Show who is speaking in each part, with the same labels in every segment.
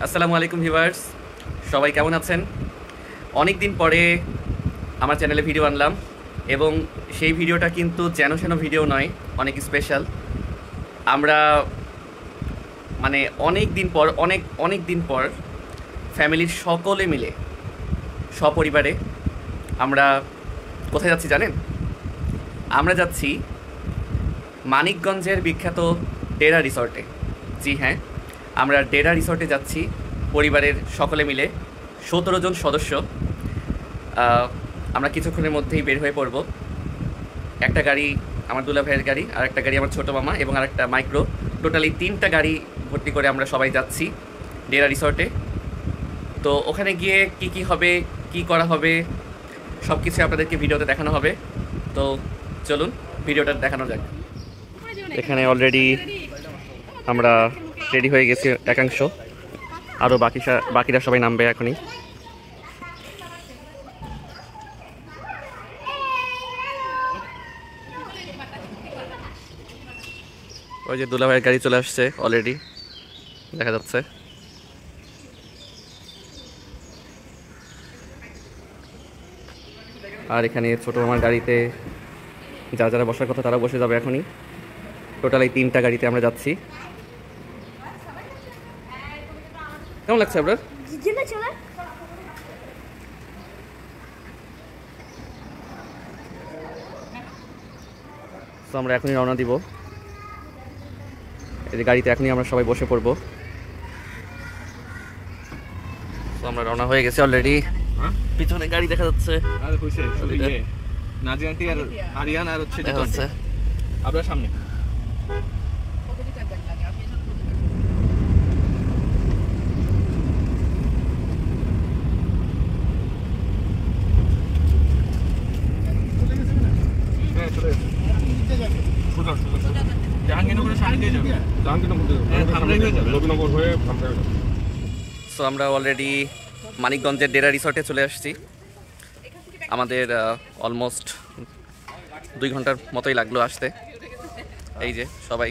Speaker 1: আসসালামু আলাইকুম ভিউয়ার্স, সবাই কেমন আছেন? অনেক দিন পরে আমার চ্যানেলে ভিডিও আনলাম এবং সেই ভিডিওটা কিন্তু যেন সেন ভিডিও নয়, অনেক স্পেশাল। আমরা মানে অনেক দিন পর ফ্যামিলির সকলে মিলে সপরিবারে আমরা কোথায় যাচ্ছি জানেন? আমরা যাচ্ছি মানিকগঞ্জের বিখ্যাত ডেরা রিসর্টে। জি হ্যাঁ, আমরা ডেরা রিসর্টে যাচ্ছি পরিবারের সকলে মিলে, 17 জন সদস্য। আমরা কিছুক্ষণের মধ্যেই বের হয়ে পড়ব। একটা গাড়ি আমার দুলা ভাইয়ের গাড়ি, আর একটা গাড়ি আমার ছোটো মামা এবং আর একটা মাইক্রো, টোটালি 3টা গাড়ি ভর্তি করে আমরা সবাই যাচ্ছি ডেরা রিসর্টে। তো ওখানে গিয়ে কি হবে, কি করা হবে, সব কিছু আপনাদেরকে ভিডিওতে দেখানো হবে। তো চলুন ভিডিওটা দেখানো যাক। এখানে অলরেডি আমরা রেডি হয়ে গেছি একাংশ, আরও বাকিরা সবাই নামবে এখনই। ওই যে দুলাভাইয়ের গাড়ি চলে আসছে অলরেডি, দেখা যাচ্ছে। আর এখানে ছোটো মামার গাড়িতে যারা বসার কথা তারা বসে যাবে এখনই। টোটাল এই 3টা গাড়িতে আমরা যাচ্ছি। কেমন লাগছে আপনার? তো আমরা এখনই রওনা দিব। এই যে গাড়িতে এখনই আমরা সবাই বসে পড়বো। তো আমরা রওনা হয়ে গেছি অলরেডি। পিছনে গাড়ি দেখা যাচ্ছে,
Speaker 2: নাজি আন্টি আর আরিয়ান আর হচ্ছে
Speaker 1: দেখা যাচ্ছে।
Speaker 2: আপনার সামনে জাহাঙ্গীরনগরের সামনে দিয়ে যাবে, নবীনগর হয়ে
Speaker 1: সো আমরা অলরেডি মানিকগঞ্জের ডেরা রিসর্টে চলে আসছি। আমাদের অলমোস্ট 2 ঘন্টার মতোই লাগলো আসতে। এই যে সবাই,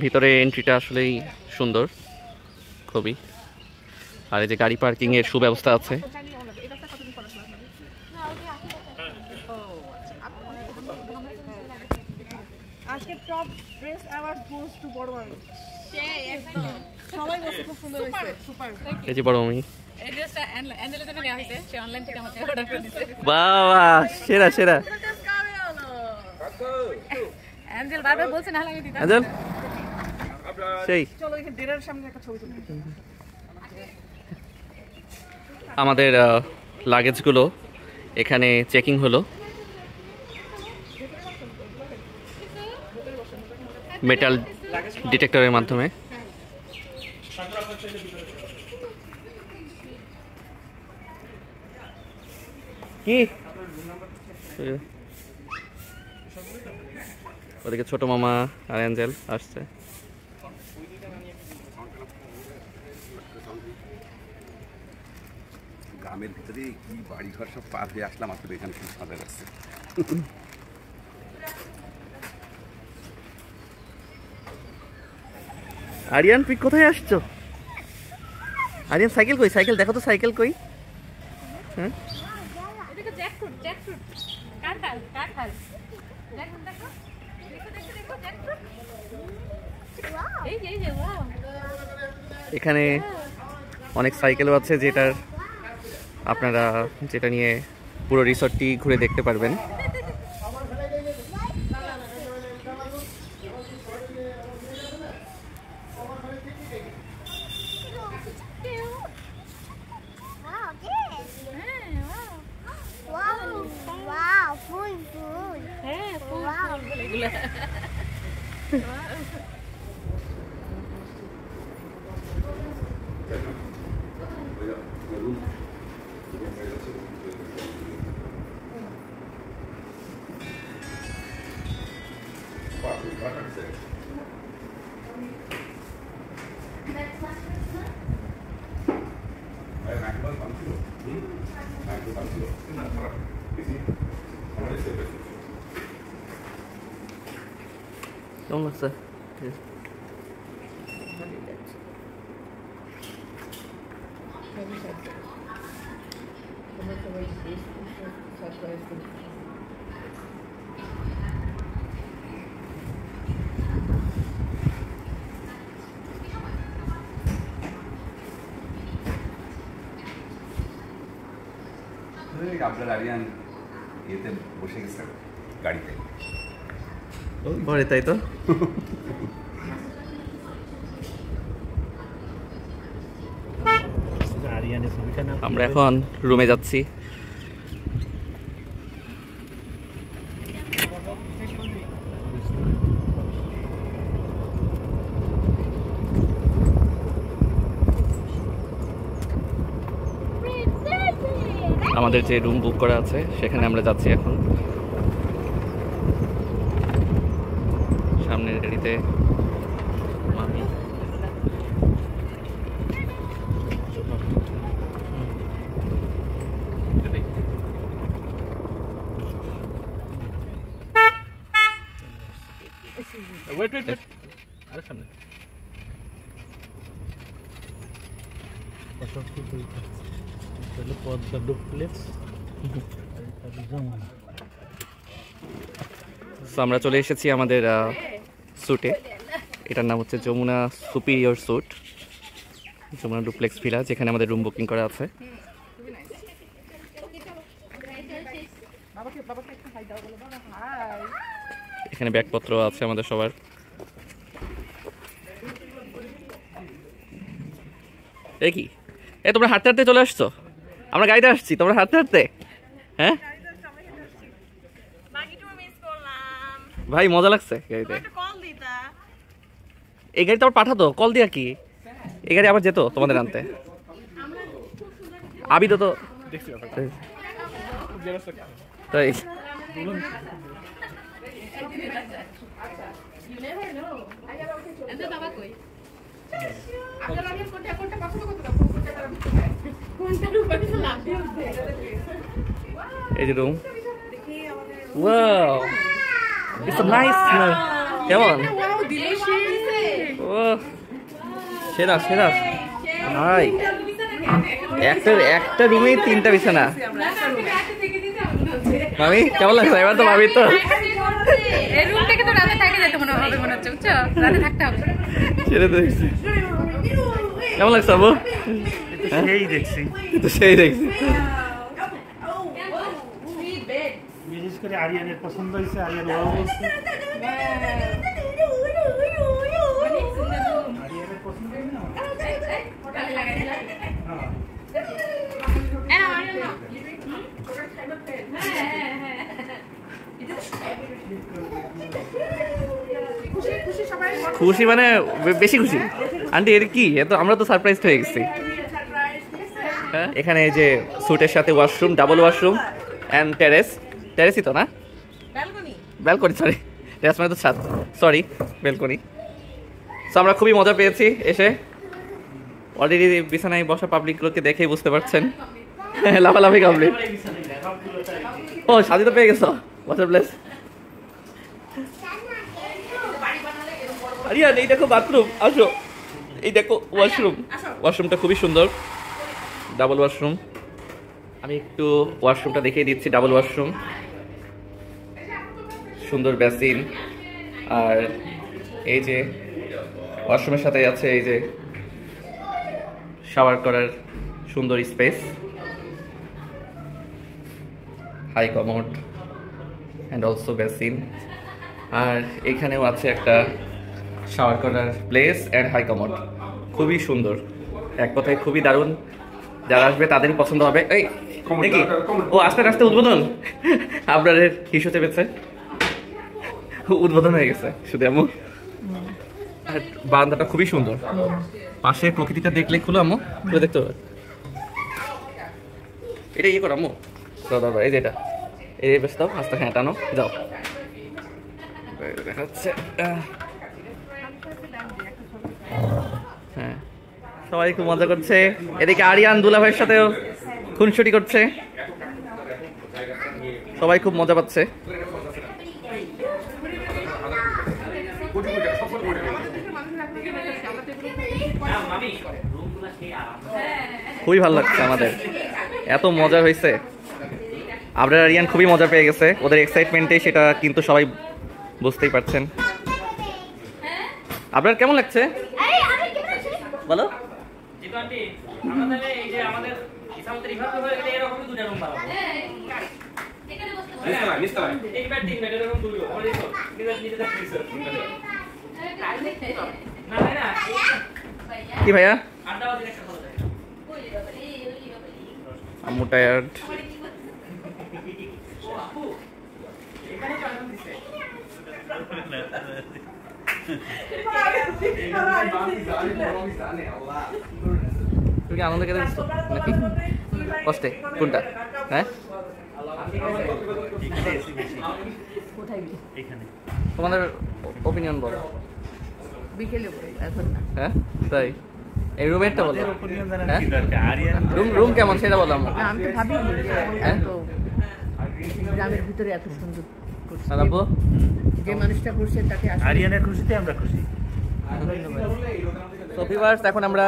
Speaker 1: ভিতরে এন্ট্রিটা আসলেই সুন্দর খুবই। আর এই যে গাড়ি পার্কিংয়ের সুব্যবস্থা আছে।
Speaker 3: আজকে top dress award goes to বড় মামি। সবাই বলছে খুব সুন্দর হয়েছে, সুপার।
Speaker 1: এই যে বড় মামি,
Speaker 4: এই ড্রেসটা অ্যাঞ্জেলের জন্য নেওয়া হয়েছে, সে অনলাইন থেকে আমাকে অর্ডার করে দিয়েছে।
Speaker 1: বাবা সেরা সেরা।
Speaker 4: অ্যাঞ্জেল বারবার বলছে না হলে আমি দিতাম।
Speaker 1: আজল সেই
Speaker 3: চলো এখানে ডেরার সামনে একটা ছবি তুলি।
Speaker 1: আমাদের লাগেজগুলো এখানে চেকিং হলো মেটাল ডিটেক্টরের মাধ্যমে। কি ওদিকে ছোট মামা আর অ্যাঞ্জেল আসছে।
Speaker 5: গ্রামের ভিতরে কি বাড়ি ঘর সব পার হয়ে আসলাম, আসলে এখানে খুব মজা লাগছে।
Speaker 1: আরিয়ান তুই কোথায় আসছো? আরিয়ান সাইকেল কই? সাইকেল দেখো তো, সাইকেল কই? হ্যাঁ
Speaker 4: এদিকে জ্যাকফ্রুট, জ্যাকফ্রুট কাঁঠাল, কাঁঠাল জ্যাকফ্রুট দেখো, দেখো দেখো দেখো জ্যাকফ্রুট। এই যে ওয়াও,
Speaker 1: এখানে অনেক সাইকেলও আছে যেটা নিয়ে পুরো রিসর্টটি ঘুরে দেখতে পারবেন।
Speaker 4: হ্যাঁ ফুল ফুল এগুলো।
Speaker 1: কেমন লাগছে?
Speaker 5: আপনার আরিয়ান ইয়েতে বসে গেছে গাড়িতে।
Speaker 1: ঘরে তাই তো। আমরা এখন রুমে যাচ্ছি। আমাদের যে রুম বুক করা আছে সেখানে আমরা যাচ্ছি এখন। সামনের গাড়িতে মামি।
Speaker 2: ওয়েট আরে সামনে
Speaker 1: আমরা চলে এসেছি আমাদের স্যুটে। এটার নাম হচ্ছে Jamuna superior suite, Jamuna duplex villa, যেখানে আমাদের রুম বুকিং করা আছে। এখানে ব্যাগপত্র আছে আমাদের সবার। এ কি তোমরা হাঁটতে হাঁটতে চলে আসছো? আমরা গাড়িতে আসছি, তোমরা হাঁটতে হাঁটতে। হ্যাঁ ভাই, মজা লাগছে গাড়িতে। এই গাড়িতে আবার পাঠাতো কল দিয়া কি? এই গাড়ি আবার যেত তোমাদের আনতে। আবি তো তাই। এই যে room. Wow, it's a nice smell. কেমন? ও সেরা সেরা ভাই। একটা রুমেই 3টা বিছানা। মামি কেমন লাগছে? এবার তো ভাবি তো
Speaker 4: এই রুম থেকে তো রাতে থাকতে যেতে মনে হচ্ছে, বুঝছো? রাতে থাকতে হবে।
Speaker 1: সেটা তো দেখছি। কেমন লাগছে আবু?
Speaker 2: সেই দেখছি
Speaker 1: সেই দেখছি।
Speaker 6: বিশেষ করে আরিয়ানের পছন্দ হয়েছে, আরিয়ান বাবা বলছে আরিয়ানের পছন্দ হয় না।
Speaker 1: খুশি মানে বেশি খুশি। আন্টি এর কি? আমরা তো সারপ্রাইজ হয়ে গেছি। এখানে এই যে স্যুটের সাথে ওয়াশরুম, ডাবল ওয়াশরুম অ্যান্ড টেরেসই তো না, ব্যালকনি, সরি টেরেস মানে তো ছাদ, সরি ব্যালকনি। সো আমরা খুবই মজা পেয়েছি এসে। অলরেডি বিছানায় বসা পাবলিকগুলোকে দেখেই বুঝতে পারছেন লাফালাফি কমপ্লিট। ও শাদি তো পেয়ে গেছো, ওয়াটার প্লেস। আরিয়ান এই দেখো বাথরুম, আসো। এই দেখো ওয়াশরুম, ওয়াশরুমটা খুবই সুন্দর, ডাবল ওয়াশরুম। আমি একটু ওয়াশরুমটা দেখিয়ে দিচ্ছি। ডাবল ওয়াশরুম, সুন্দর বেসিন, আর এই যে ওয়াশরুমের সাথে আছে এই যে শাওয়ার করার সুন্দর space, high commode and also basin. আর এখানেও আছে একটা শাওয়ার করার প্লেস অ্যান্ড হাই কমোড। খুবই সুন্দর, এক কথায় খুবই দারুণ। যারা আসবে তাদেরই পছন্দ হবে। এই নাকি ও আস্তে আস্তে উদ্বোধন আপনাদের হিসু চেপেছে, উদ্বোধন হয়ে গেছে শুধু আম্মু। বারান্দাটা খুবই সুন্দর, পাশে প্রকৃতিটা দেখলে খুলো আম্মু, খুলে দেখতে হবে। এটা ইয়ে করো আম্মু, এই যে এটা এই বেশ দাও, আস্তে হ্যাঁ টানো, যাও। দেখা যাচ্ছে হ্যাঁ, সবাই খুব মজা করছে। এদিকে আরিয়ান দুলা ভাইয়ের সাথেও খুনসুটি করছে, সবাই খুব মজা পাচ্ছে। খুবই ভালো লাগছে আমাদের, এত মজা হয়েছে। আবরার আরিয়ান খুবই মজা পেয়ে গেছে, ওদের এক্সাইটমেন্টে সেটা কিন্তু সবাই বুঝতেই পারছেন। আবরার কেমন লাগছে বলো? কি ভাইয়া? আম্মু টায়ার্ড। তুমি কি আনন্দ কেটে দিচ্ছ নাকি কষ্টে? কোনটা? হ্যাঁ, তোমাদের ওপিনিয়ন বলো।
Speaker 3: বিকেলে এখন না।
Speaker 1: হ্যাঁ তাই, এই রুমেরটা বলো।
Speaker 6: opinion জানার
Speaker 1: হ্যাঁ?
Speaker 6: কি দরকার? আরিয়ান
Speaker 1: রুম কেমন সেটা বলো আম্মু।
Speaker 3: আমি তো ভাবি
Speaker 1: হ্যাঁ?
Speaker 3: তো গ্রামের ভিতরে এত সুন্দর করছে।
Speaker 1: আর আব্বু?
Speaker 3: যে মানুষটা করছে তাকে আসলে
Speaker 6: আরিয়ানের খুশিতে আমরা খুশি।
Speaker 1: তো ভিউয়ার্স, এখন আমরা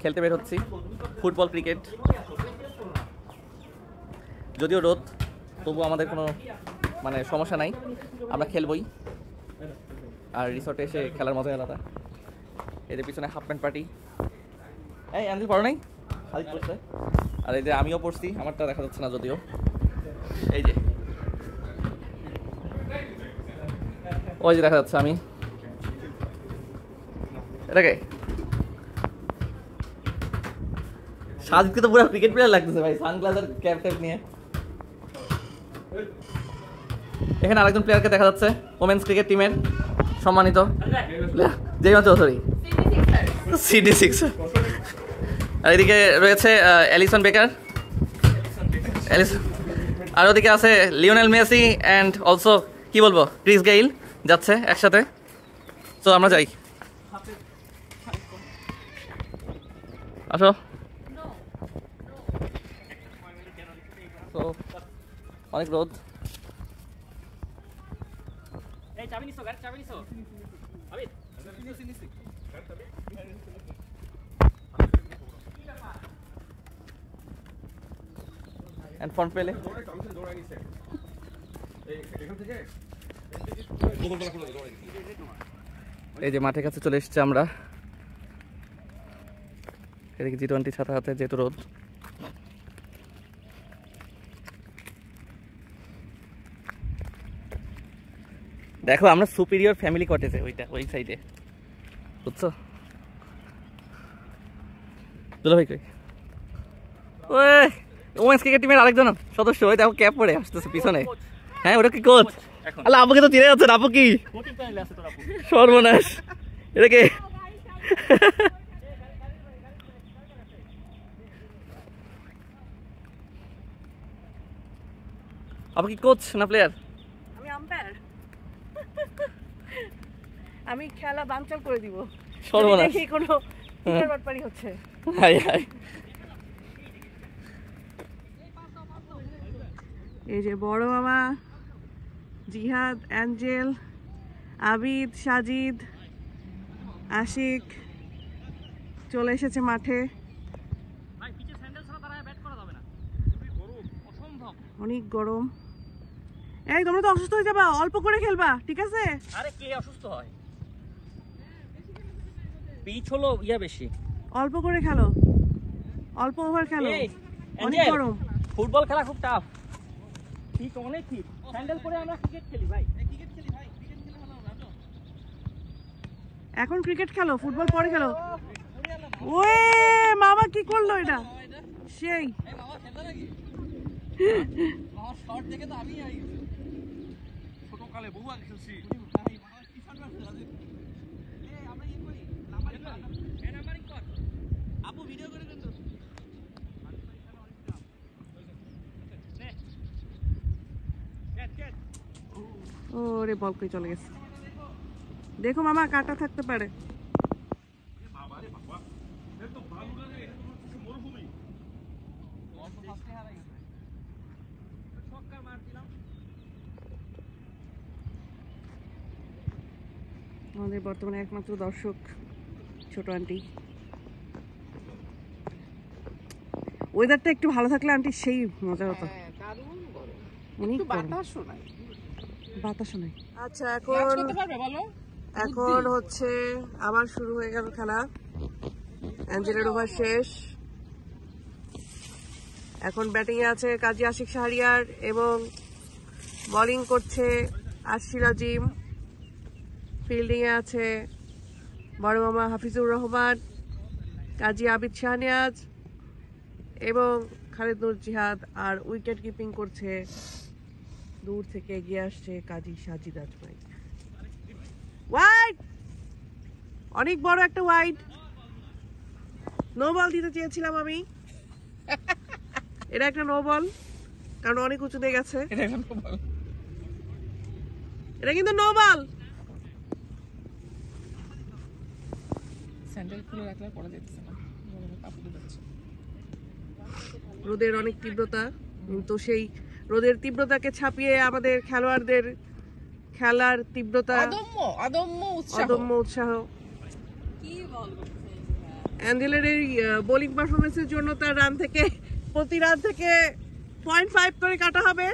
Speaker 1: খেলতে বের হচ্ছি ফুটবল, ক্রিকেট। যদিও রোদ, তবু আমাদের কোনো মানে সমস্যা নাই, আমরা খেলবই। আর রিসর্টে এসে খেলার মজাই আলাদা। এদের পিছনে হাফ প্যান্ট পার্টি। এই আমি পড়ো নাই, খালি পড়ছে। আর এই যে আমিও পড়ছি, আমারটা দেখা যাচ্ছে না যদিও। এই যে ওই যে দেখা যাচ্ছে আমি। এটাকে সাজিদকে তো পুরো ক্রিকেট প্লেয়ার লাগতেছে ভাই, সানগ্লাস আর ক্যাপ ট্যাপ নিয়ে। এখানে আরেকজন প্লেয়ারকে দেখা যাচ্ছে ওমেন্স ক্রিকেট টিমের সম্মানিত জেইমা চৌধুরী, CD6। আর এদিকে রয়েছে অ্যালিসন বেকার, আর ওদিকে আছে লিওনেল মেসি অ্যান্ড অলসো কি বলবো ক্রিস গেইল যাচ্ছে একসাথে। তো আমরা যাই, আসো। তো অনেক রোদ। ফোন পেলে এই যে মাঠের কাছে চলে এসেছি আমরা। এদিকে G20 ছাতা হাতে, যেহেতু রোদ। দেখো আমরা সুপিরিয়র ফ্যামিলি কটেজে, ওইটা ওই সাইডে, বুঝছো? দুলা ভাই কই? ওই ওমেন্স ক্রিকেট টিমের আরেকজন সদস্য, ওই দেখো ক্যাপ পরে আসতেছে পিছনে। হ্যাঁ ওটা কি কোচ? আল্লাহ আপুকে তো চিনে যাচ্ছে, আপু কি সর্বনাশ, এটা কে? আপু কি কোচ না প্লেয়ার?
Speaker 3: আমি আম্পায়ার। আমি খেলা বানচাল করে দিব
Speaker 1: সর্বনাশ,
Speaker 3: দেখি কোনো বাটপারি হচ্ছে।
Speaker 1: High high.
Speaker 3: এই যে বড় মামা, জিহাদ, অ্যাঞ্জেল, আবিদ, সাজিদ, আশিক চলে এসেছে মাঠে। অনেক গরম। এই তোমরা তো অসুস্থ হয়ে যাবা, অল্প করে খেলবা, ঠিক আছে?
Speaker 1: আরে কে অসুস্থ হয়? পিচ হলো ইয়া বেশি,
Speaker 3: অল্প করে খেলো, অল্প ওভার খেলো, অনেক গরম।
Speaker 1: ফুটবল খেলা খুব টাফ। ঠিক অনেক ঠিক, স্যান্ডেল পরে আমরা ক্রিকেট খেলি ভাই।
Speaker 3: এখন ক্রিকেট খেলো, ফুটবল পরে খেলো। ওয়ে মামা কি করলো এটা? সেই ওরে বল কই চলে গেছে। দেখো মামা, কাটা থাকতে পারে। আমাদের বর্তমানে একমাত্র দর্শক ছোট আন্টি। ওয়েদারটা একটু ভালো থাকলে আন্টি সেই মজা হতো। অনেক বাতাসও নাই। আচ্ছা এখন হচ্ছে আবার শুরু হয়ে গেল খেলা। অ্যাঞ্জেলের ওভার শেষ। এখন ব্যাটিং এ আছে কাজী আশিক শাহরিয়ার এবং বোলিং করছে আশির আজিম। ফিল্ডিং এ আছে বড় মামা হাফিজুর রহমান, কাজী আবিদ শাহনিয়াজ এবং খালিদ নুর জিহাদ। আর উইকেট কিপিং করছে দূর থেকে এগিয়ে আসছে কাজী সাজিদ আজমাই। ওয়াইড, অনেক বড় একটা ওয়াইড। নো বল দিতে চেয়েছিলাম আমি, এটা একটা নো বল, কারণ অনেক উঁচুতে গেছে। এটা কিন্তু নো বল। রোদের অনেক তীব্রতা, তো সেই রোদের তীব্রতাকে ছাপিয়ে আমাদের খেলোয়াড়দের খেলার তীব্রতা, অদম্য উৎসাহ। অ্যাঞ্জেলের এই বোলিং পারফরমেন্সের জন্য তার রান থেকে প্রতি রান থেকে 0.5 করে কাটা হবে।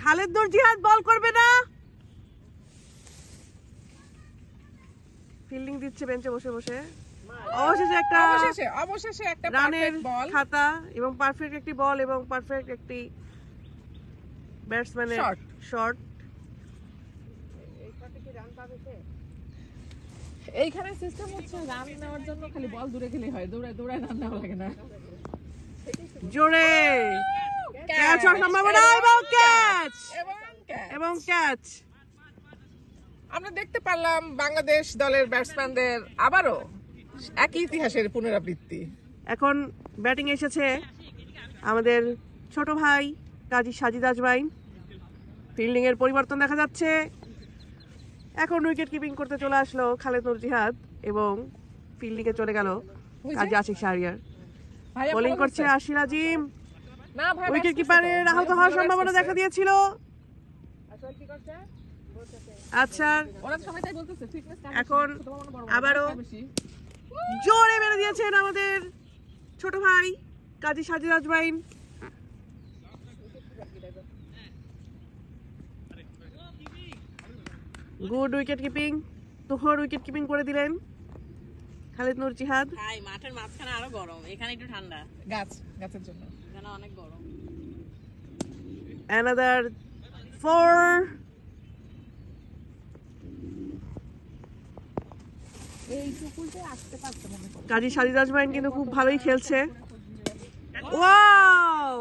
Speaker 3: খালিদ নুর জিহাদ বল করবে না, ফিল্ডিং দিচ্ছে বেঞ্চে বসে বসে। অবশেষে একটা রানের খাতা এবং পারফেক্ট একটি বল এবং পারফেক্ট একটি ব্যাটসম্যানের শট।
Speaker 7: এইখানে সিস্টেম হচ্ছে রান নেওয়ার জন্য খালি বল দূরে গেলেই হয়, দৌড়ায় রান নেওয়া লাগে না।
Speaker 3: জোরে ক্যাচ হওয়ার সম্ভাবনা এবং ক্যাচ।
Speaker 7: আমরা দেখতে পারলাম বাংলাদেশ দলের ব্যাটসম্যানদের আবারও একই ইতিহাসের পুনরাবৃত্তি।
Speaker 3: এখন ব্যাটিং এসেছে আমাদের ছোট ভাই কাজী সাজিদ আজমাইন। ফিল্ডিং এর পরিবর্তন দেখা যাচ্ছে। এখন উইকেট কিপিং করতে চলে আসলো খালিদ নুর জিহাদ এবং ফিল্ডিং এ চলে গেল কাজী আশিক শাহরিয়ার। বোলিং করছে আশির আজিম। উইকেট কিপারের আহত হওয়ার সম্ভাবনা দেখা দিয়েছিল। আচ্ছা এখন আবারও জোরে মেরে দিয়েছেন আমাদের ছোট ভাই Kazi Sajid Azmain. Good wicket keeping, তুহর উইকেট কিপিং করে দিলেন খালিদ নুর জিহাদ।
Speaker 8: ভাই মাঠের মাঝখানে আরো গরম, এখানে একটু ঠান্ডা।
Speaker 7: গাছের জন্য
Speaker 8: এখানে অনেক গরম।
Speaker 3: Another 4. কাজী সাজিদ আজমাইন কিন্তু খুব ভালোই খেলছে। ওয়াও,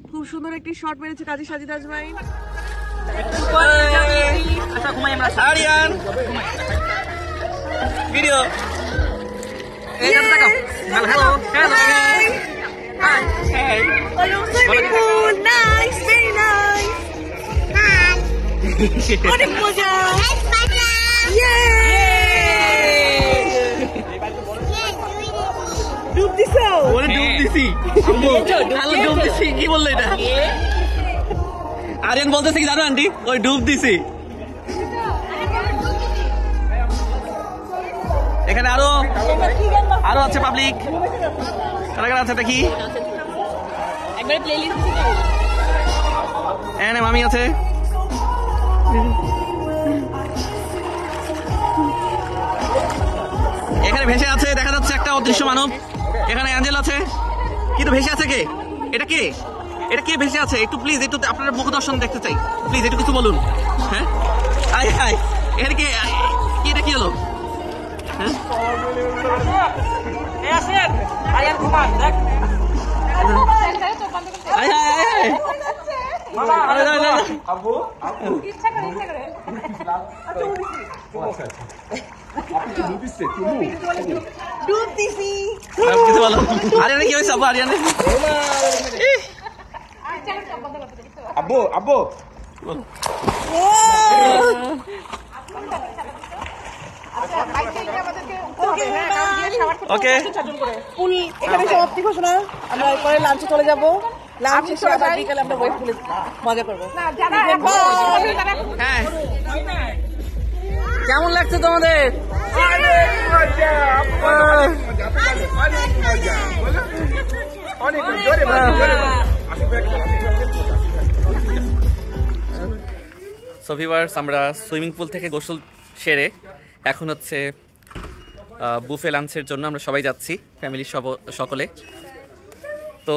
Speaker 3: খুব সুন্দর একটি শট মেরেছে Kazi Sajid Azmain.
Speaker 1: Arian video hello hello hi hi
Speaker 3: nice, very nice. অনেক মজা। ডুব দিছো?
Speaker 1: ওরে ডুব দিছি আম্মু, ডুব দিছি। কি বললো এটা? আরিয়ান বলতেছে কি জানো আন্টি? ওই ডুব দিছি। এখানে আরো আছে পাবলিক। কারা আছে দেখি।
Speaker 8: একবার প্লেলিস্ট
Speaker 1: এখানে মামি আছে। এখানে ভেসে আছে, দেখা যাচ্ছে একটা অদৃশ্য মানব। এখানে অ্যাঞ্জেল আছে, কিন্তু ভেসে আছে কে? এটা কে? এটা কে ভেসে আছে? একটু প্লিজ, একটু আপনার মুখ দর্শন দেখতে চাই, প্লিজ একটু কিছু বলুন। হ্যাঁ আয় হায়, এখানে কে? এটা কি হলো? হ্যাঁ কিছু বলো। আরিয়ানে কি হয়েছে? আরিয়ানে
Speaker 5: আব্বু আব্বু
Speaker 3: ওকে
Speaker 1: ওকে
Speaker 3: ফুল এখানে সমাপ্তি ঘোষণা। আমরা পরে লাঞ্চে চলে যাব। লাঞ্চ শেষে আবার বিকালে আমরা ওয়েব পুলে মজা করবো।
Speaker 1: হ্যাঁ কেমন লাগছে তোমাদের? সো ভিউয়ার্স, আমরা সুইমিং পুল থেকে গোসল সেরে এখন হচ্ছে বুফে লাঞ্চের জন্য আমরা সবাই যাচ্ছি, ফ্যামিলির সকলে। তো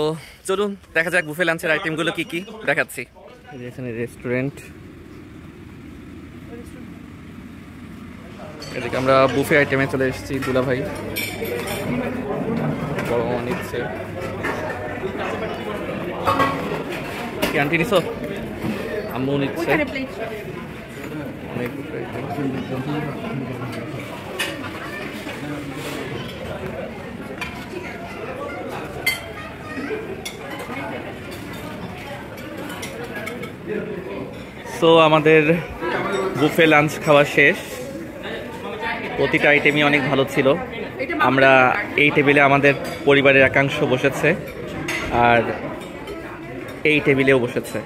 Speaker 1: চলুন দেখা যাক বুফে লাঞ্চের আইটেমগুলো কি কি দেখাচ্ছি। এখানে রেস্টুরেন্ট, এদিকে আমরা বুফে আইটেমে চলে এসেছি। দুলা ভাই বড় নিচ্ছে কি আন্টি নিছো? আম্মু নিচ্ছে অনেক বুফে আইটেম। সো আমাদের বুফে লাঞ্চ খাওয়া শেষ। প্রতিটা আইটেমই অনেক ভালো ছিল। আমরা এই টেবিলে আমাদের পরিবারের একাংশ বসেছে আর এই টেবিলেও বসেছে।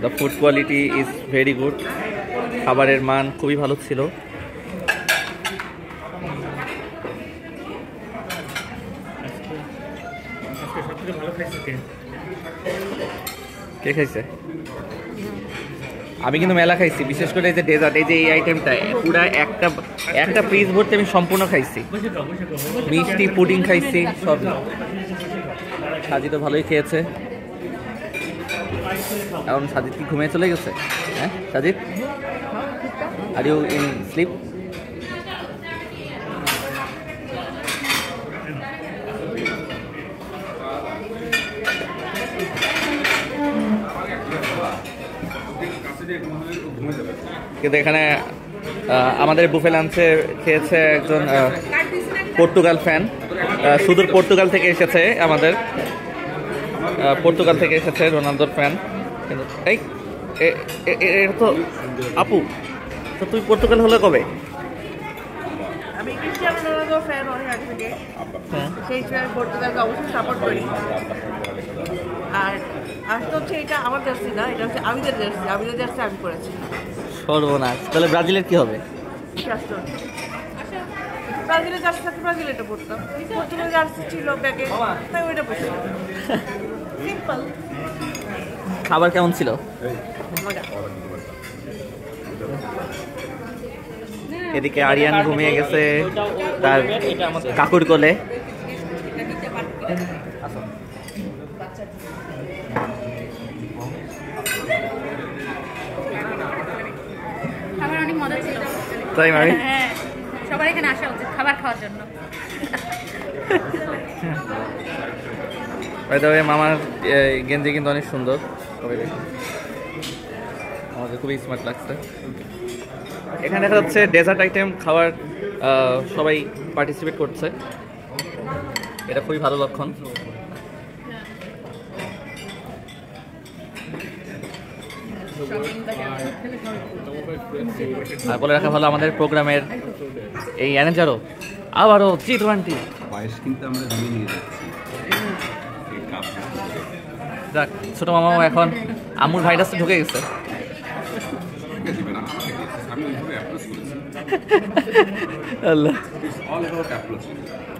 Speaker 1: The food quality is very good. খাবারের মান খুবই ভালো ছিল। কে খাইছে? আমি কিন্তু মেলা খাইছি, বিশেষ করে এই যে ডেজার্ট, এই যে এই আইটেমটা পুরা একটা পিস ভর্তি আমি সম্পূর্ণ খাইছি। মিষ্টি পুডিং খাইছি সব। সাজি তো ভালোই খেয়েছে। এখন সাজিদ কি ঘুমিয়ে চলে গেছে? হ্যাঁ Sajid, are you in sleep? কিন্তু এখানে আমাদের বুফে লাঞ্চে খেয়েছে একজন পর্তুগাল ফ্যান, সুদূর পর্তুগাল থেকে এসেছে। আমাদের পর্তুগাল থেকে এসেছে রোনালদোর ফ্যান। কিন্তু এই এটা তো আপু, তো তুই পর্তুগাল হলে কবে?
Speaker 3: আমি ক্রিস্টিয়ানো রোনালদোর ফ্যান অনেক আগে থেকে। সেই হিসেবে পর্তুগালকে অবশ্যই সাপোর্ট করি। আর আসলে হচ্ছে এটা আমার জার্সি না, এটা হচ্ছে আমিদের জার্সি। আমিদের জার্সি আমি করেছি।
Speaker 1: সর্বনাশ, তাহলে ব্রাজিলের কি হবে?
Speaker 3: ব্রাজিলের জার্সি থাকতে ব্রাজিল এটা পড়তাম। পর্তুগাল জার্সি ছিল ব্যাগে, তাই ওইটা পড়তাম। সিম্পল।
Speaker 1: খাবার কেমন ছিল?
Speaker 3: মজা।
Speaker 1: এদিকে আরিয়ান ঘুমিয়ে গেছে তার কাকুর কোলে।
Speaker 4: খাবার অনেক মজা ছিল।
Speaker 1: তাই মামি?
Speaker 4: হ্যাঁ, সবার এখানে আসা উচিত খাবার খাওয়ার জন্য।
Speaker 1: মামার গেঞ্জি কিন্তু অনেক সুন্দর, সবাই দেখুন, আমাকে খুবই স্মার্ট লাগছে। এখানে দেখা যাচ্ছে ডেজার্ট আইটেম খাওয়ার সবাই পার্টিসিপেট করছে, এটা খুবই ভালো লক্ষণ। আর বলে রাখা ভালো, আমাদের প্রোগ্রামের এই ম্যানেজারও আবারও G20
Speaker 5: বয়স কিন্তু আমরা ধরে নিয়ে যাচ্ছি।
Speaker 1: যাক, ছোট মামাও এখন আমুর ভাইরাসে ঢুকে গেছে।
Speaker 5: আমি ওইভাবে অ্যাপ্রোচ করেছি।
Speaker 1: আল্লাহ,
Speaker 5: অল অ্যাবাউট অ্যাপ্রোচ।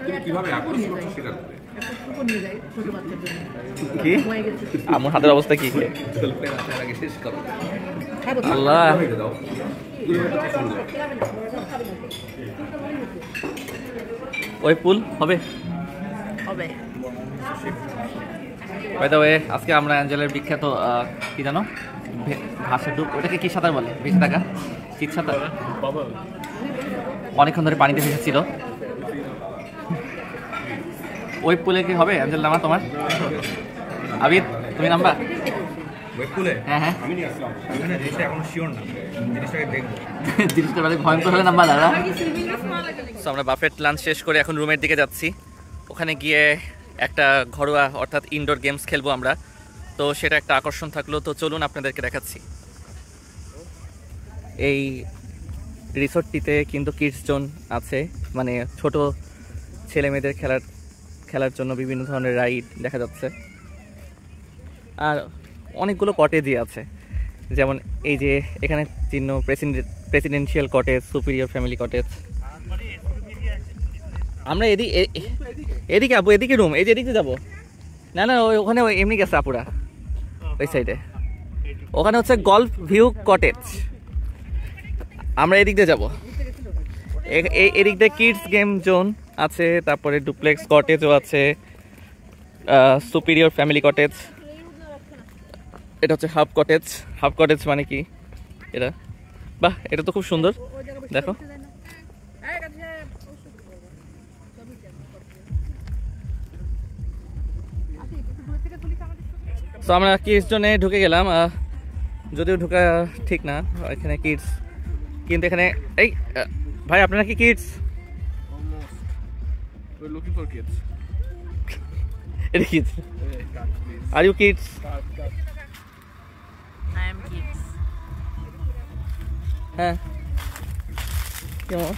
Speaker 5: তুমি কিভাবে অ্যাপ্রোচ করছো সেটা বলে।
Speaker 1: কি আমুর হাতের অবস্থা কি?
Speaker 5: জলপাইয়ের আসার আগে শেষ করো।
Speaker 1: আল্লাহ,
Speaker 5: দাও সুন্দর।
Speaker 1: ওই পুল হবে
Speaker 3: হবে।
Speaker 1: বাই দ্য ওয়ে, আজকে আমরা অ্যাঞ্জেলের বিখ্যাত কি জানো, ঘাসের ডুব, ওটাকে কি সাঁতার বলে? ভেসে থাকা, চিত সাঁতার। অনেকক্ষণ ধরে পানিতে ভেসেছিল। ওই পুলে কি হবে অ্যাঞ্জেল নামা তোমার? আবিদ, তুমি নামবা? হ্যাঁ হ্যাঁ,
Speaker 2: আমি নিয়ে আসলাম জিনিসটা এখন শিওর না, জিনিসটাকে দেখবো।
Speaker 1: জিনিসটা মানে ভয়ঙ্কর হলে নামবা দাদা। সো আমরা বাফেট লাঞ্চ শেষ করে এখন রুমের দিকে যাচ্ছি। ওখানে গিয়ে একটা ঘরোয়া অর্থাৎ ইনডোর গেমস খেলবো আমরা, তো সেটা একটা আকর্ষণ থাকলো। তো চলুন আপনাদেরকে দেখাচ্ছি। এই রিসোর্টটিতে কিন্তু কিডস জোন আছে, মানে ছোট ছেলে মেয়েদের খেলার জন্য বিভিন্ন ধরনের রাইড দেখা যাচ্ছে। আর অনেকগুলো কটেজই আছে, যেমন এই যে এখানে চিহ্ন presidential cottage, superior family cottage. আমরা এদিকে আপু, এদিকে রুম, এই যে এদিকে যাবো। না না, ওখানে এমনি গেছে আপুরা ওই সাইডে, ওখানে হচ্ছে গল্ফ ভিউ কটেজ। আমরা এদিক দিয়ে যাবো, এদিক দিয়ে কিডস গেম জোন আছে, তারপরে ডুপ্লেক্স কটেজও আছে, সুপিরিয়র ফ্যামিলি কটেজ। এটা হচ্ছে হাফ কটেজ। হাফ কটেজ মানে কি এটা? বাহ, এটা তো খুব সুন্দর, দেখো। তো আমরা কিডস জোনে ঢুকে গেলাম, যদিও ঢোকা ঠিক না, এখানে কিডস, কিন্তু এখানে এই ভাই আপনারা কি কিডস? এটা kids? Are you kids?
Speaker 8: I am kids.
Speaker 1: হ্যাঁ, কেমন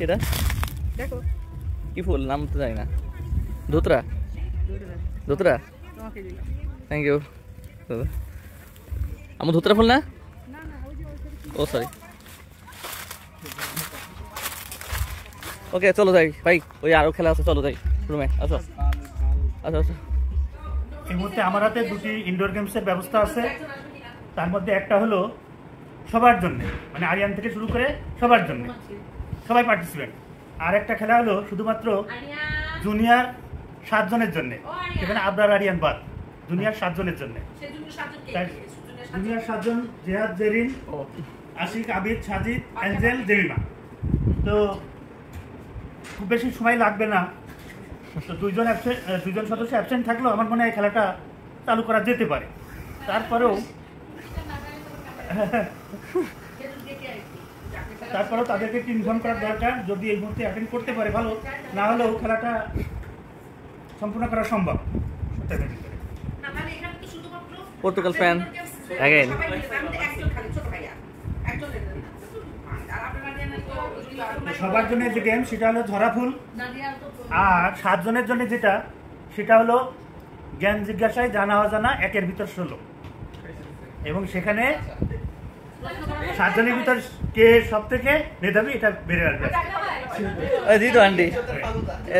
Speaker 1: এটা?
Speaker 3: দেখো
Speaker 1: কি ফুল, নাম তো জানি না। ধুতরা? ধুতরা, থ্যাংক ইউ দাদা। আমার ধুতরা ফুল না? ও সরি। ওকে চলো যাই ভাই, ওই আরো খেলা আছে, চলো যাই রুমে। আসো আসো আসো।
Speaker 6: এই মুহূর্তে আমার হাতে দুটি ইনডোর গেমসের ব্যবস্থা আছে। তার মধ্যে একটা হলো সবার জন্য, মানে আরিয়ান থেকে শুরু করে সবার জন্য, সবাই পার্টিসিপেন্ট। আর একটা খেলা হলো শুধুমাত্র জুনিয়র 7 জনের জন্য, সেখানে আবরার আরিয়ান বাদ, জুনিয়র 7 জনের জন্য। জুনিয়র 7 জন জেহাদ, জেরিন, আশিক, আবিদ, সাজিদ, অ্যাঞ্জেল, জেরিমা। তো খুব বেশি সময় লাগবে না। তো দুইজন সদস্য অ্যাবসেন্ট থাকলেও আমার মনে হয় খেলাটা চালু করা যেতে পারে। তারপরেও তাদেরকে একটু ইনফর্ম করার দরকার, যদি এই মুহূর্তে অ্যাটেন্ড করতে পারে ভালো, না হলেও খেলাটা সম্পূর্ণ করা সম্ভব।
Speaker 1: Portugal fan again.
Speaker 6: সবার জন্য যে গেম সেটা হলো ধরা ফুল, আর 7 জনের জন্য যেটা সেটা হলো জ্ঞান জিজ্ঞাসায় জানা অজানা 1-এর ভিতর 16। এবং সেখানে 7 জনের ভিতর কে সব থেকে মেধাবী এটা বেড়ে আসবে।
Speaker 1: জিতু আন্টি,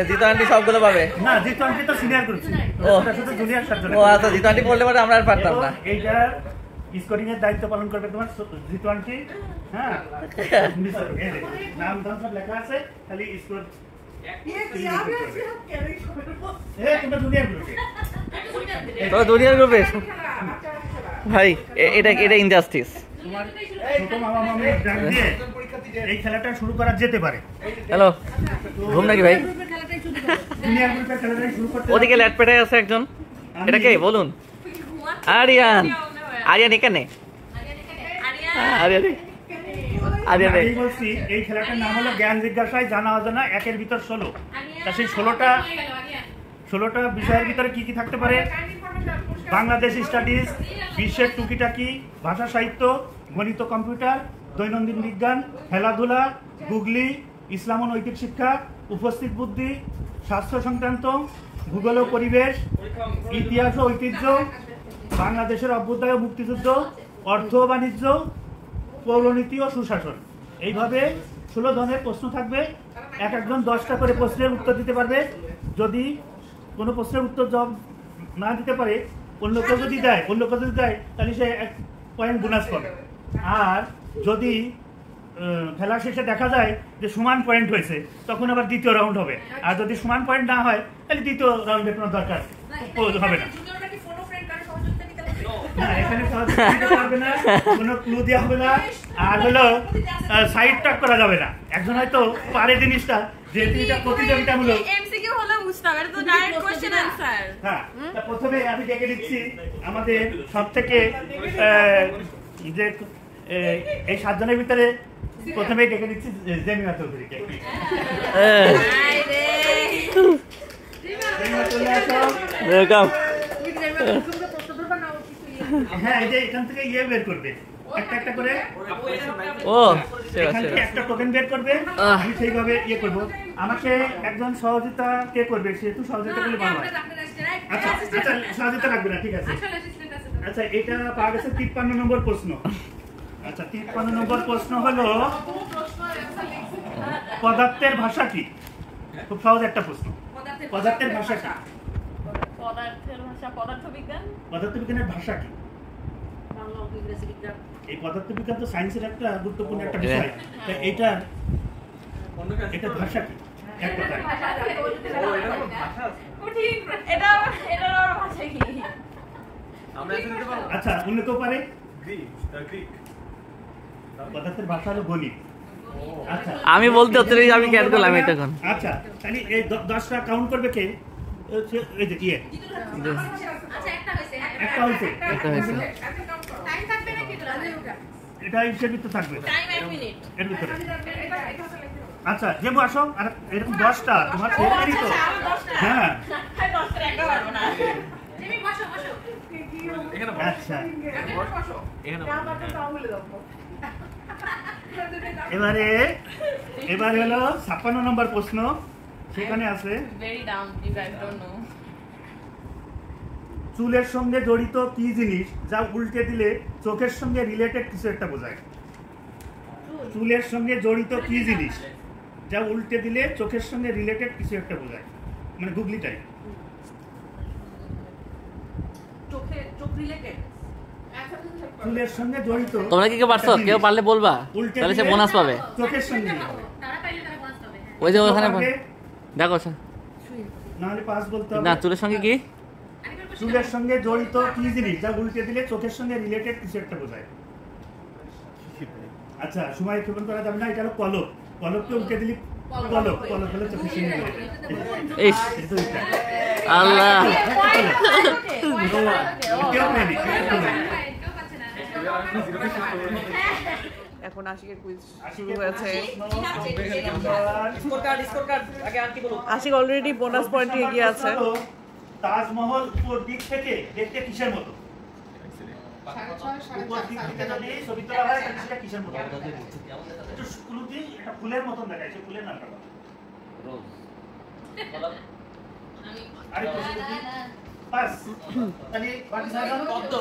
Speaker 1: জিতু আন্টি সবগুলো পাবে
Speaker 6: না, জিতু আন্টি তো সিনিয়র করেছি, শুধু জুনিয়র 7 জন।
Speaker 1: ও আচ্ছা, জিতু আন্টি পড়লে পরে আমরা আর পারতাম না।
Speaker 6: এইটা স্কোরিং এর দায়িত্ব পালন করবে তোমার জিতু আন্টি। হ্যাঁ, নাম দাম সব লেখা আছে, খালি স্কোর।
Speaker 1: তো জুনিয়র গ্রুপে ভাই, এটা ইনজাস্টিস।
Speaker 6: তোমার ছোট মামা মামির ডাক দিয়ে এই খেলাটা শুরু করা যেতে পারে।
Speaker 1: হ্যালো, ঘুম নাকি ভাই?
Speaker 6: জুনিয়র গ্রুপের খেলাটাই শুরু করতে।
Speaker 1: ওদিকে ল্যাট পেটায় আছে একজন, এটা কে বলুন? আরিয়ান। আরিয়ান এখানে? আরিয়ান
Speaker 6: আমি বলছি এই খেলাটার নাম হলো জ্ঞান জিজ্ঞাসায় জানা অজানা 1-এর ভিতর 16। তা সেই 16টা বিষয়ের ভিতরে কি কি থাকতে পারে? বাংলাদেশ স্টাডিজ, বিশ্বের টুকিটাকি, ভাষা সাহিত্য, গণিত, কম্পিউটার, দৈনন্দিন বিজ্ঞান, খেলাধুলা, গুগলি, ইসলাম ও নৈতিক শিক্ষা, উপস্থিত বুদ্ধি, স্বাস্থ্য সংক্রান্ত, ভূগোল ও পরিবেশ, ইতিহাস ও ঐতিহ্য, বাংলাদেশের অভ্যুদয় ও মুক্তিযুদ্ধ, অর্থ ও বাণিজ্য, পৌরনীতি ও সুশাসন। এইভাবে 16 ধরনের প্রশ্ন থাকবে। একজন 10টা করে প্রশ্নের উত্তর দিতে পারবে। যদি কোনো প্রশ্নের উত্তর না দিতে পারে, অন্য কেউ যদি দেয় তাহলে সে 1 পয়েন্ট বোনাস পাবে। আর যদি খেলা শেষে দেখা যায় যে সমান পয়েন্ট হয়েছে, তখন আবার দ্বিতীয় রাউন্ড হবে। আর যদি সমান পয়েন্ট না হয়, তাহলে দ্বিতীয় রাউন্ডের কোনো দরকার হবে না। এখানে পারবে না, কোনো ক্লু দেওয়া হবে না, আর হলো সাইড ট্র্যাক করা যাবে না। একজন হয়তো পারে জিনিসটা, যেহেতু এটা প্রতিযোগিতামূলক।
Speaker 8: এমসিকিউ হলো বুঝতে হবে, এটা তো ডাইরেক্ট কোশ্চেন আনসার।
Speaker 6: হ্যাঁ, প্রথমে আমি ডেকে দিচ্ছি আমাদের সবথেকে যে এই 7 জনের ভিতরে প্রথমেই ডেকে দিচ্ছি জেমিমা চৌধুরীকে। হ্যাঁ, এই যে এখান থেকে বের করবে, একটা একটা করে
Speaker 1: ও সেরা
Speaker 6: এখান থেকে
Speaker 1: সেরা
Speaker 6: একটা টোকেন বের করবে, আমি সেইভাবে ইয়ে করব। আমাকে একজন সহযোগিতা কে করবে, সেহেতু সহযোগিতা করলে ভালো হয়। আচ্ছা আচ্ছা, সহযোগিতা লাগবে না, ঠিক আছে। আচ্ছা, এটা পাওয়া গেছে 53 নম্বর প্রশ্ন। আচ্ছা, 53 নম্বর প্রশ্ন হলো পদার্থের ভাষা কি? খুব সহজ একটা প্রশ্ন। পদার্থের ভাষা কি?
Speaker 8: পদার্থের ভাষা পদার্থবিজ্ঞান।
Speaker 6: পদার্থবিজ্ঞানের ভাষা কি? এই পদার্থবিজ্ঞান তো সায়েন্সের একটা গুরুত্বপূর্ণ একটা বিষয়। তা এটা ভাষা কি? এক কথায়।
Speaker 8: এটা এটার আবার ভাষা কি?
Speaker 6: আচ্ছা, অন্য কেউ পারে? পদার্থের ভাষা হলো গণিত। আচ্ছা,
Speaker 1: আমি বলতে হচ্ছে আমি ক্যাট করলাম এটা এখন।
Speaker 6: আচ্ছা, তাহলে এই 10টা কাউন্ট করবে কে? এই যে ইয়ে একটা হয়েছে, এটা হিসেবে তো থাকবে
Speaker 8: টাইম 1 মিনিট।
Speaker 6: এর ভিতরে। আচ্ছা, যেমন আসো, আর এরকম 10টা তোমার ফেভারিট তো। হ্যাঁ,
Speaker 8: 10 এর একটা পারবো না।
Speaker 6: আচ্ছা, এবারে হলো 56 নম্বর প্রশ্ন। সেখানে আছে
Speaker 8: Very down, you guys don't know.
Speaker 6: চুলের সঙ্গে জড়িত কি জিনিস যা উল্টে দিলে চোখের সঙ্গে রিলেটেড কিছু একটা বোঝায়? চুলের সঙ্গে জড়িত কি জিনিস যা উল্টে দিলে চোখের সঙ্গে রিলেটেড কিছু একটা বোঝায়, মানে গুগলি টাইপ। চুলের সঙ্গে জড়িত।
Speaker 1: তোমরা কি কেউ পারছো? কেউ পারলে বলবা,
Speaker 6: উল্টে
Speaker 1: তাহলে সে
Speaker 6: দিলে
Speaker 1: বোনাস পাবে।
Speaker 6: চোখের সঙ্গে
Speaker 1: ওই যে ওখানে দেখো
Speaker 6: না হলে পাস বলতে হবে।
Speaker 1: না, চুলের সঙ্গে কি?
Speaker 6: চুলের সঙ্গে জড়িত কি জিনিস যা উল্টে দিলে চোখের সঙ্গে রিলেটেড কিছু একটা বোঝায়? আচ্ছা, সময় ক্ষেপণ করা যাবে না, এটা হলো পলক। পলককে উল্টে দিলে পলক হলে চোখের সঙ্গে রিলেটেড।
Speaker 1: ইস আল্লাহ,
Speaker 3: এখন আশিকের কুইজ শুরু হয়েছে। আশিক অলরেডি বোনাস পয়েন্টে এগিয়ে আছে।
Speaker 6: তাজমহল উপর দিক থেকে দেখতে কিসের মতো? উপর দিক থেকে যদি ছবি তোলা হয় তাহলে সেটা কিসের মতো? একটু ক্লু দিই, এটা ফুলের মতন দেখায়, সে ফুলের নামটা বলো। রোজ। আরে পাস। তাহলে বাকি সাধারণ পদ্ম।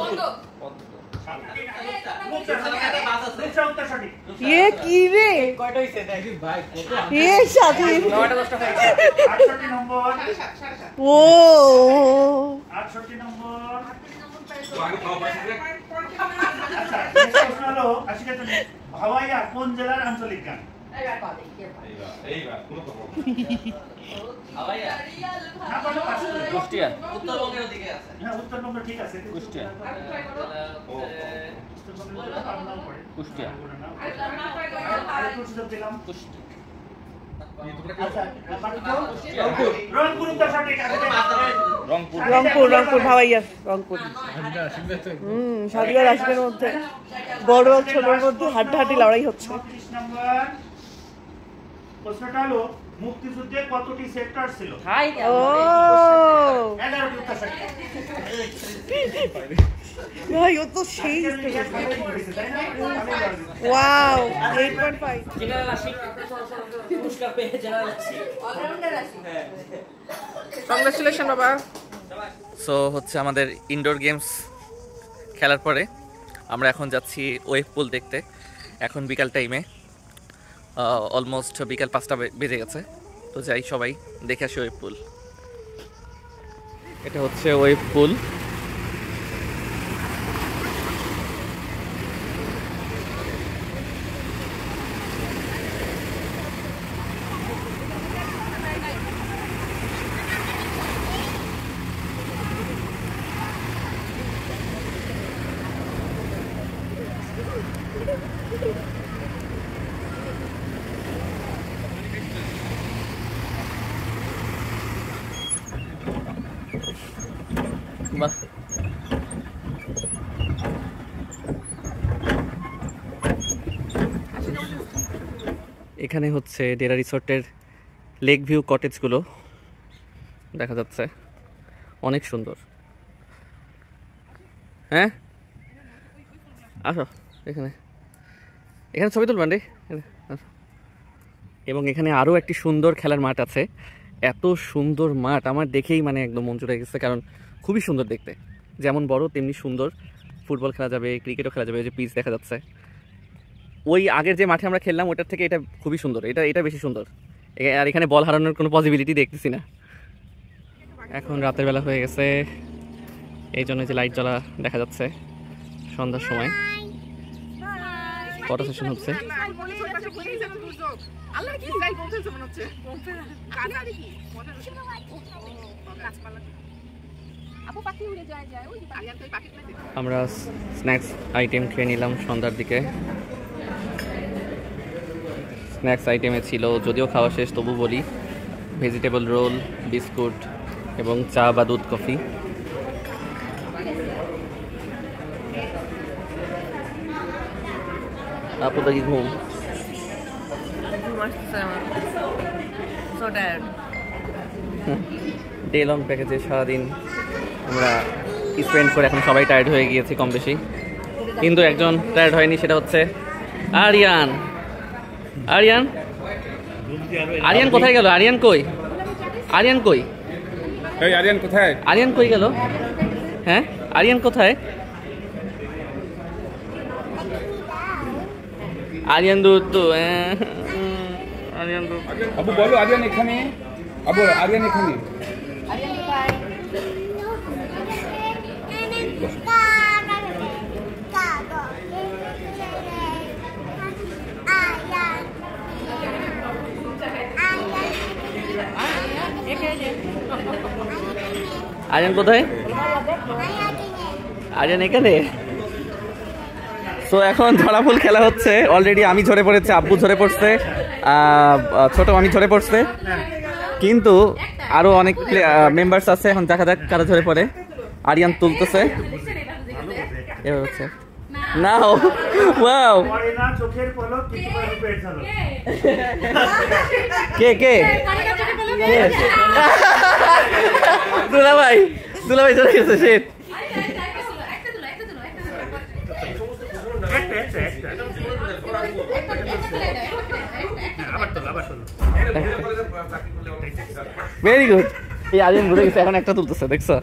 Speaker 3: ये की रे
Speaker 2: কয়টা হইছে দেখ ভাই কত
Speaker 3: ये शादी
Speaker 6: 9টা 10টা 68 নম্বর
Speaker 3: ओ
Speaker 6: 68 নম্বর আচ্ছা নেক্সট প্রশ্ন হলো আজকে তো ভাওয়াইয়া কোন জেলার আঞ্চলিক গান? এইবার কোন কথা ভাওয়াইয়া না বলো
Speaker 1: কুষ্টিয়া,
Speaker 2: উত্তরবঙ্গের দিকে আছে।
Speaker 6: হ্যাঁ, উত্তরবঙ্গ ঠিক আছে।
Speaker 1: কুষ্টিয়া, কুষ্টিয়া,
Speaker 6: আরেকটু সুযোগ দিলাম।
Speaker 1: কুষ্টিয়া।
Speaker 3: রংপুর ভাওয়াইয়া রংপুর। সাদিয়া রাশিদের মধ্যে বড় আর ছোটর মধ্যে হাড্ডাহাড্ডি লড়াই হচ্ছে।
Speaker 6: 36 নম্বর প্রশ্নটা হলো মুক্তিযুদ্ধে কতটি সেক্টর ছিল?
Speaker 3: ও
Speaker 6: 11টি উত্তর সঠিক।
Speaker 3: ভাই ও তো সেই ওয়াও 8.5
Speaker 2: জেনারেল আশিক পুরস্কার পেয়ে general Ashiq allrounder Ashiq.
Speaker 3: Congratulation বাবা।
Speaker 1: সো হচ্ছে আমাদের ইনডোর গেমস খেলার পরে আমরা এখন যাচ্ছি ওয়েভ পুল দেখতে। এখন বিকাল টাইমে অলমোস্ট বিকাল 5টা বেজে গেছে। তো যাই সবাই দেখে আসি ওয়েভ পুল। এটা হচ্ছে ওয়েভ পুল। বাহ, এখানে হচ্ছে ডেরা রিসোর্টের লেক ভিউ কটেজগুলো দেখা যাচ্ছে, অনেক সুন্দর। হ্যাঁ আসো, এখানে এখানে ছবি তুলবেন রে। এবং এখানে আরও একটি সুন্দর খেলার মাঠ আছে। এত সুন্দর মাঠ আমার দেখেই মানে একদম মন জুড়ে গেছে, কারণ খুবই সুন্দর দেখতে, যেমন বড় তেমনি সুন্দর। ফুটবল খেলা যাবে, ক্রিকেটও খেলা যাবে, যে পিচ দেখা যাচ্ছে। ওই আগের যে মাঠে আমরা খেললাম ওটার থেকে এটা খুবই সুন্দর, এটা বেশি সুন্দর। আর এখানে বল হারানোর কোনো পসিবিলিটি দেখতেছি না। এখন রাতের বেলা হয়ে গেছে, এই জন্য যে লাইট জ্বলা দেখা যাচ্ছে সন্ধ্যার সময়। ফটো সেশন হচ্ছে। আমরা স্ন্যাক্স আইটেম খেয়ে নিলাম সন্ধ্যার দিকে। স্ন্যাক্স আইটেমে ছিল, যদিও খাওয়া শেষ তবু বলি, ভেজিটেবল রোল, বিস্কুট এবং চা বা দুধ কফি। আপু দেখি ঘুম। ডে লং প্যাকেজে সারাদিন আমরা স্পেন্ড করে এখন সবাই টায়ার্ড হয়ে গিয়েছি কম বেশি, কিন্তু একজন টায়ার্ড হয়নি, সেটা হচ্ছে আরিয়ান। আরিয়ান আরিয়ান কোথায় গেল? আরিয়ান কই? আরিয়ান কই?
Speaker 5: এই আরিয়ান কোথায়?
Speaker 1: আরিয়ান কই গেল? হ্যাঁ, আরিয়ান কোথায়? আরিয়ান দূর তো, আরিয়ান দূর।
Speaker 5: আবু বলো আরিয়ান এখানে। আবু আরিয়ান এখানে।
Speaker 1: আরিয়ান কোথায়? আরিয়ান এখানে। সো এখন ধরাফুল খেলা হচ্ছে। অলরেডি আমি ঝরে পড়েছি, আব্বু ঝরে পড়ছে, ছোট আমি ঝরে পড়ছে, কিন্তু আরো অনেক মেম্বার্স আছে। এখন দেখা যাক কারা ঝরে পড়ে। আরিয়ান তুলতেছে, এবার হচ্ছে না। ওয়াও, কে কে দুলাভাই চলে গেছে। Set very good. এই আরিয়ান বুঝে গেছে, এখন একটা তুলতেছে, দেখছো?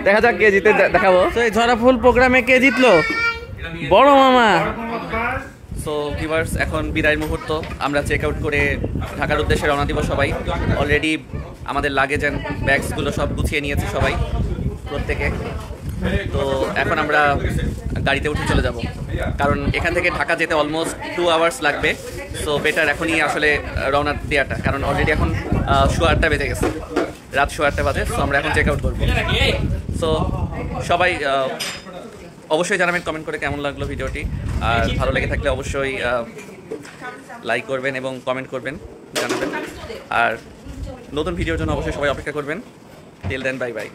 Speaker 1: দেখা যাক কে জিতে, দেখাবো। ঝরাফুল প্রোগ্রামে কে জিতলো? বড় মামা। সো ভিউয়ার্স, এখন বিদায়ের মুহূর্ত। আমরা চেক আউট করে ঢাকার উদ্দেশ্যে রওনা দিব সবাই। অলরেডি আমাদের লাগেজ অ্যান্ড ব্যাগসগুলো সব গুছিয়ে নিয়েছে সবাই, প্রত্যেকে। তো এখন আমরা গাড়িতে উঠে চলে যাব, কারণ এখান থেকে ঢাকা যেতে অলমোস্ট 2 আওয়ার্স লাগবে। সো বেটার এখনই আসলে রওনা দেওয়াটা, কারণ অলরেডি এখন 8:15 বেজে গেছে, রাত 8:15 বাজে। সো আমরা এখন চেক আউট করবো। সো সবাই অবশ্যই জানাবেন কমেন্ট করে কেমন লাগলো ভিডিওটি, আর ভালো লেগে থাকলে অবশ্যই লাইক করবেন এবং কমেন্ট করবেন, জানাবেন। আর নতুন ভিডিওর জন্য অবশ্যই সবাই অপেক্ষা করবেন। Till then, bye by.